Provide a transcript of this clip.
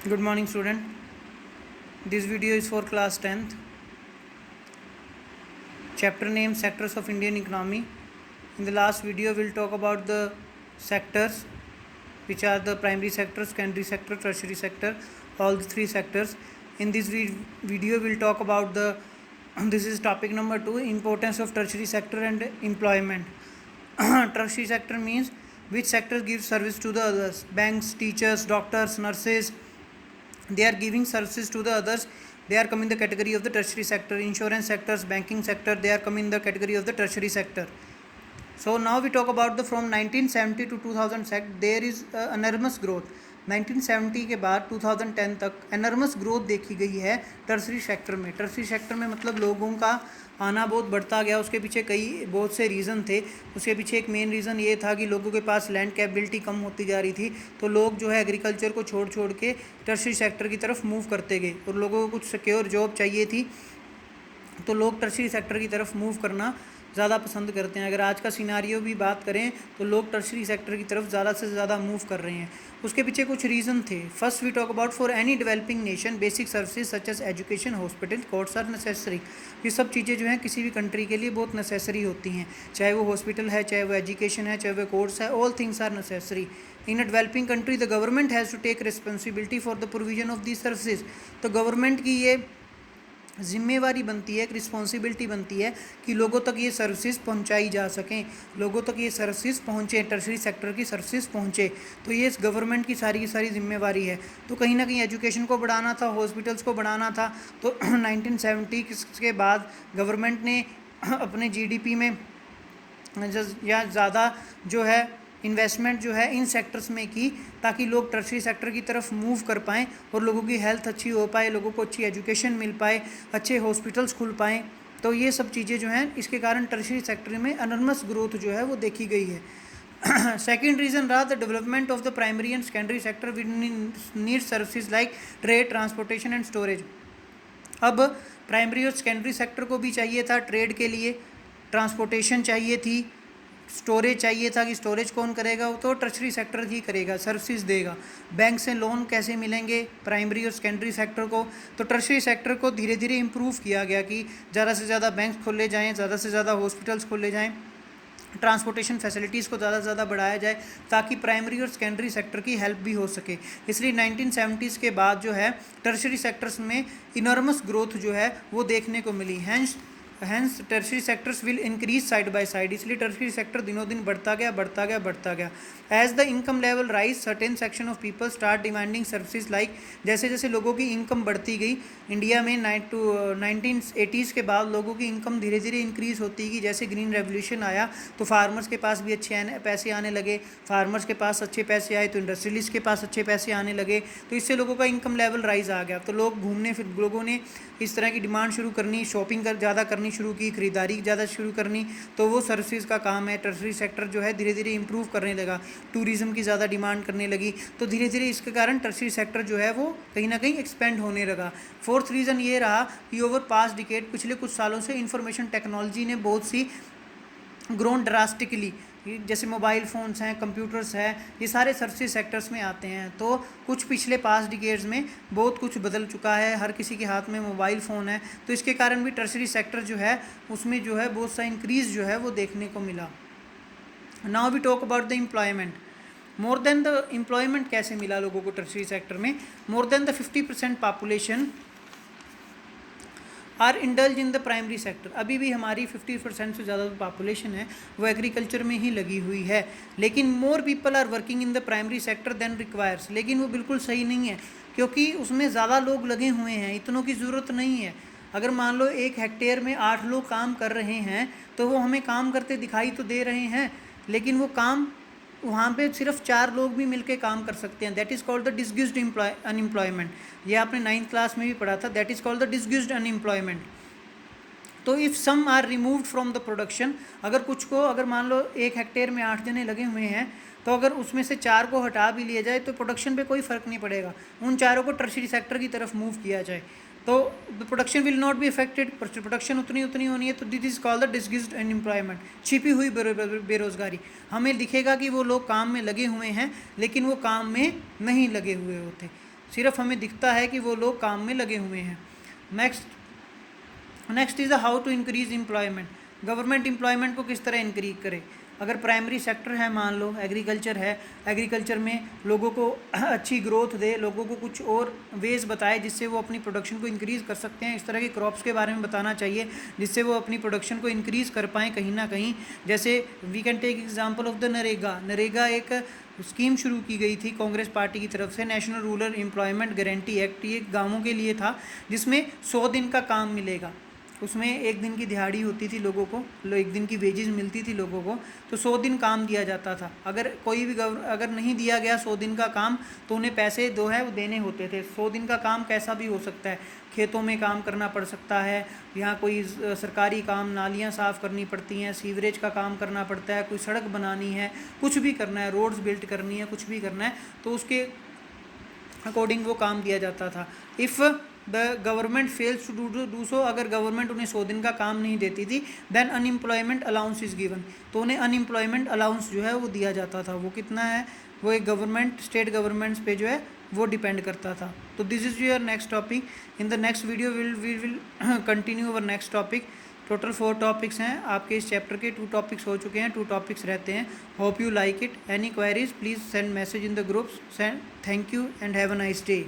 Good morning, student. This video is for class 10th. Chapter name Sectors of Indian Economy. In the last video, we'll talk about the sectors, which are the primary sector, secondary sector, tertiary sector, all the three sectors. In this video, we'll talk about this is topic number 2, importance of tertiary sector and employment. Tertiary sector means which sector gives service to the others. Banks, teachers, doctors, nurses, they are giving services to the others. They are coming in the category of the tertiary sector. Insurance sectors, banking sector, they are coming in the category of the tertiary sector. So now we talk about the from 1970 to 2000 there is enormous growth. 1970 के बाद 2010 तक एनर्मस growth देखी गई है tertiary sector में. Tertiary sector में मतलब लोगों का आना बहुत बढ़ता गया. उसके पीछे कई बहुत से रीज़न थे. उसके पीछे एक मेन रीज़न ये था कि लोगों के पास लैंड कैपेबिलिटी कम होती जा रही थी, तो लोग जो है एग्रीकल्चर को छोड़ के टर्सरी सेक्टर की तरफ मूव करते गए. और लोगों को कुछ सिक्योर जॉब चाहिए थी, तो लोग टर्सरी सेक्टर की तरफ मूव करना ज़्यादा पसंद करते हैं. अगर आज का सिनारियो भी बात करें तो लोग टर्सरी सेक्टर की तरफ ज़्यादा से ज़्यादा मूव कर रहे हैं. उसके पीछे कुछ रीज़न थे. First we talk about for any developing nation basic services such as education, hospital, courts are necessary. ये सब चीज़ें जो हैं किसी भी कंट्री के लिए बहुत नेसेसरी होती हैं. चाहे वो हॉस्पिटल है, चाहे वो एजुकेशन है, चाहे वो कोर्ट्स है, all things are necessary. In a developing country the government has to take responsibility for the provision of these services. तो गवर्नमेंट की ये जिम्मेवारी बनती है, एक रिस्पॉन्सिबिलिटी बनती है कि लोगों तक ये सर्विसेज पहुंचाई जा सकें, लोगों तक ये सर्विसेज पहुंचे, टर्सरी सेक्टर की सर्विसेज पहुंचे. तो ये इस गवर्नमेंट की सारी जिम्मेवारी है. तो कहीं ना कहीं एजुकेशन को बढ़ाना था, हॉस्पिटल्स को बढ़ाना था. तो 1970 के बाद गवर्नमेंट ने अपने जीडीपी में या ज़्यादा जो है इन्वेस्टमेंट जो है इन सेक्टर्स में की, ताकि लोग टर्सरी सेक्टर की तरफ मूव कर पाएँ और लोगों की हेल्थ अच्छी हो पाए, लोगों को अच्छी एजुकेशन मिल पाए, अच्छे हॉस्पिटल्स खुल पाएँ. तो ये सब चीज़ें जो हैं इसके कारण टर्सरी सेक्टर में एनॉर्मस ग्रोथ जो है वो देखी गई है. सेकेंड रीज़न रहा the development of the primary and secondary sector with need services like trade, transportation and storage. अब प्राइमरी और सेकेंडरी सेक्टर को भी चाहिए था ट्रेड के लिए, ट्रांसपोर्टेशन चाहिए थी, स्टोरेज चाहिए था कि स्टोरेज कौन करेगा, तो टर्सरी सेक्टर ही करेगा, सर्विसेज देगा. बैंक से लोन कैसे मिलेंगे प्राइमरी और सेकेंडरी सेक्टर को, तो टर्सरी सेक्टर को धीरे धीरे इम्प्रूव किया गया कि ज़्यादा से ज़्यादा बैंक खोले जाएँ, ज़्यादा से ज़्यादा हॉस्पिटल्स खोले जाएँ, ट्रांसपोर्टेशन फैसिलिटीज़ को ज़्यादा से ज़्यादा बढ़ाया जाए, ताकि प्राइमरी और सेकेंडरी सेक्टर की हेल्प भी हो सके. इसलिए 1970s के बाद जो है टर्सरी सेक्टर्स में इनॉर्मस ग्रोथ जो है वो देखने को मिली. Hence tertiary sectors will increase side by side. इसलिए टर्सरी सेक्टर दिनों दिन बढ़ता गया. As the income level rise certain section of people start demanding services like. जैसे जैसे लोगों की इनकम बढ़ती गई इंडिया में 1980s के बाद लोगों की इनकम धीरे धीरे इंक्रीज़ होती गई. जैसे ग्रीन रेवोल्यूशन आया तो फार्मर्स के पास भी अच्छे पैसे आने लगे, फार्मर्स के पास अच्छे पैसे आए तो इंडस्ट्रियलिस्ट के पास अच्छे पैसे आने लगे. तो इससे लोगों का इनकम लेवल राइज आ गया. तो लोगों ने इस तरह की डिमांड शुरू करनी, शॉपिंग ज़्यादा करनी शुरू की, खरीदारी ज़्यादा शुरू करनी. तो वो सर्विसेज का काम है. टर्सरी सेक्टर जो है धीरे धीरे इंप्रूव करने लगा, टूरिज़्म की ज़्यादा डिमांड करने लगी. तो धीरे धीरे इसके कारण टर्सरी सेक्टर जो है वो कहीं ना कहीं एक्सपेंड होने लगा. फोर्थ रीज़न ये रहा कि ओवर पास्ट डिकेड, पिछले कुछ सालों से इंफॉर्मेशन टेक्नोलॉजी ने बहुत सी ग्रोन ड्रास्टिकली, जैसे मोबाइल फ़ोन्स हैं, कंप्यूटर्स हैं, ये सारे सर्विसेज सेक्टर्स में आते हैं. तो कुछ पिछले पास्ट डिकेड्स में बहुत कुछ बदल चुका है. हर किसी के हाथ में मोबाइल फ़ोन है, तो इसके कारण भी टर्सरी सेक्टर जो है उसमें जो है बहुत सा इंक्रीज़ जो है वो देखने को मिला. Now we talk about the employment. More than the employment कैसे मिला लोगों को टर्सरी सेक्टर में. More than the 50% population are indulge in the primary sector. अभी भी हमारी 50% से ज़्यादा पॉपुलेशन है वो एग्रीकल्चर में ही लगी हुई है. लेकिन more people are working in the primary sector than requires. लेकिन वो बिल्कुल सही नहीं है, क्योंकि उसमें ज़्यादा लोग लगे हुए हैं, इतनों की ज़रूरत नहीं है. अगर मान लो 1 हेक्टेयर में 8 लोग काम कर रहे हैं, तो वो हमें काम करते दिखाई तो दे रहे हैं, लेकिन वो काम वहाँ पे सिर्फ 4 लोग भी मिलके काम कर सकते हैं. That is called the disguised unemployment. ये आपने 9th क्लास में भी पढ़ा था. That is called the disguised unemployment. तो if some are removed from the production, अगर मान लो 1 हेक्टेयर में 8 जने लगे हुए हैं, तो अगर उसमें से 4 को हटा भी लिया जाए तो प्रोडक्शन पे कोई फ़र्क नहीं पड़ेगा. उन 4 को टर्सरी सेक्टर की तरफ मूव किया जाए तो the production will not be affected. Production उतनी होनी है. तो this is called the disguised unemployment, छिपी हुई बेरोज़गारी. हमें दिखेगा कि वो लोग काम में लगे हुए हैं, लेकिन वो काम में नहीं लगे हुए होते. सिर्फ हमें दिखता है कि वो लोग काम में लगे हुए हैं। Next is how to increase employment. Government employment को किस तरह इंक्रीज करे। अगर प्राइमरी सेक्टर है, मान लो एग्रीकल्चर है, एग्रीकल्चर में लोगों को अच्छी ग्रोथ दे, लोगों को कुछ और वेज बताए जिससे वो अपनी प्रोडक्शन को इंक्रीज़ कर सकते हैं। इस तरह के क्रॉप्स के बारे में बताना चाहिए जिससे वो अपनी प्रोडक्शन को इंक्रीज़ कर पाएँ कहीं ना कहीं। जैसे we can take example of the NREGA एक स्कीम शुरू की गई थी कांग्रेस पार्टी की तरफ से, national rural employment guarantee act. ये गाँवों के लिए था जिसमें 100 दिन का काम मिलेगा। उसमें 1 दिन की दिहाड़ी होती थी लोगों को, 1 दिन की वेजेस मिलती थी लोगों को, तो 100 दिन काम दिया जाता था। अगर कोई भी अगर नहीं दिया गया 100 दिन का काम तो उन्हें पैसे जो है वो देने होते थे। 100 दिन का काम कैसा भी हो सकता है, खेतों में काम करना पड़ सकता है, यहाँ कोई सरकारी काम, नालियाँ साफ़ करनी पड़ती हैं, सीवरेज का काम करना पड़ता है, कोई सड़क बनानी है, कुछ भी करना है, रोड्स बिल्ड करनी है, कुछ भी करना है, तो उसके अकॉर्डिंग वो काम दिया जाता था। If the government fails to do so, अगर गवर्नमेंट उन्हें 100 दिन का काम नहीं देती थी, then unemployment allowance is given, तो उन्हें अनएम्प्लॉयमेंट अलाउंस जो है वो दिया जाता था। वो कितना है, वो एक गवर्नमेंट, स्टेट गवर्नमेंट्स पे जो है वो डिपेंड करता था। तो this is your next topic. In the next video we will continue our next topic. Total 4 topics हैं आपके इस चैप्टर के, 2 टॉपिक्स हो चुके हैं, 2 टॉपिक्स रहते हैं। Hope you like it. Any queries please send message in the groups. Thank you and have a nice day.